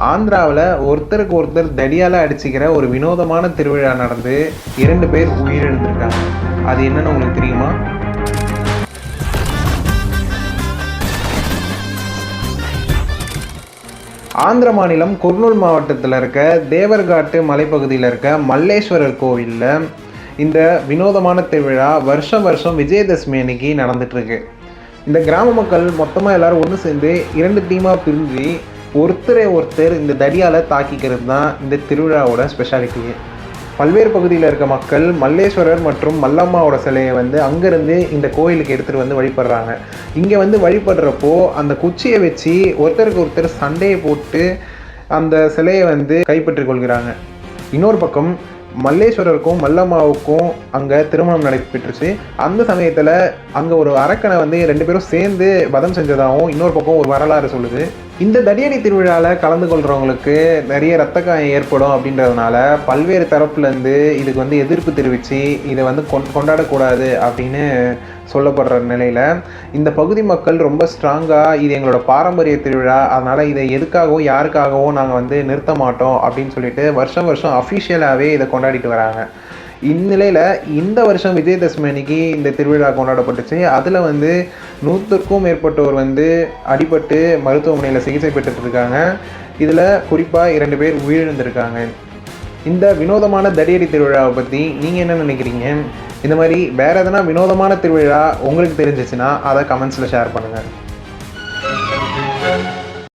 ஆந்திராவில் ஒருத்தருக்கு ஒருத்தர் தடியால் அடிச்சுக்கிற ஒரு வினோதமான திருவிழா நடந்து 2 பேர் உயிரிழந்திருக்காங்க. அது என்னன்னு உங்களுக்கு தெரியுமா? ஆந்திர மாநிலம் குர்னூல் மாவட்டத்தில் இருக்க தேவர்காட்டு மலைப்பகுதியில் இருக்க மல்லேஸ்வரர் கோவிலில் இந்த வினோதமான திருவிழா வருஷம் விஜயதசமி அன்னைக்கு நடந்துட்டுருக்கு. இந்த கிராம மக்கள் மொத்தமாக எல்லோரும் ஒன்று சேர்ந்து 2 டீமாக பிரிஞ்சு ஒருத்தர் இந்த தடியால் தாக்கிக்கிறது தான் இந்த திருவிழாவோட ஸ்பெஷாலிட்டியே. பல்வேறு பகுதியில் இருக்க மக்கள் மல்லேஸ்வரர் மற்றும் மல்லம்மாவோட சிலையை அங்கேருந்து இந்த கோயிலுக்கு எடுத்துகிட்டு வழிபடுறாங்க. இங்கே வழிபடுறப்போ அந்த குச்சியை வச்சு ஒருத்தருக்கு ஒருத்தர் சண்டையை போட்டு அந்த சிலையை கைப்பற்றி கொள்கிறாங்க. இன்னொரு பக்கம் மல்லேஸ்வரருக்கும் மல்லம்மாவுக்கும் அங்கே திருமணம் நடைபெற்றுச்சு. அந்த சமயத்தில் அங்கே ஒரு அரக்கனை 2 பேரும் சேர்ந்து வதம் செஞ்சதாகவும் இன்னொரு பக்கம் ஒரு வரலாறு சொல்லுது. இந்த தடியடி திருவிழாவில் கலந்து கொள்கிறவங்களுக்கு நிறைய ரத்த காயம் ஏற்படும் அப்படின்றதுனால பல்வேறு தரப்புலேருந்து இதுக்கு எதிர்ப்பு தெரிவித்து இதை கொண்டாடக்கூடாது அப்படின்னு சொல்லப்படுற நிலையில் இந்த பகுதி மக்கள் ரொம்ப ஸ்ட்ராங்காக இது எங்களோட பாரம்பரிய திருவிழா, அதனால் இதை எதுக்காகவும் யாருக்காகவும் நாங்கள் நிறுத்த மாட்டோம் அப்படின்னு சொல்லிட்டு வருஷம் அஃபிஷியலாகவே இதை கொண்டாடிட்டு வராங்க. இந்நிலையில் இந்த வருஷம் விஜயதசமி அன்னைக்கு இந்த திருவிழா கொண்டாடப்பட்டுச்சு. அதில் 100க்கும் மேற்பட்டோர் அடிபட்டு மருத்துவமனையில் சிகிச்சை பெற்றுட்டு இருக்காங்க. இதில் குறிப்பாக 2 பேர் உயிரிழந்திருக்காங்க. இந்த வினோதமான தடியடி திருவிழாவை பற்றி நீங்கள் என்ன நினைக்கிறீங்க? இந்த மாதிரி வேறு எதனா வினோதமான திருவிழா உங்களுக்கு தெரிஞ்சிச்சுன்னா அதை கமெண்ட்ஸில் ஷேர் பண்ணுங்கள்.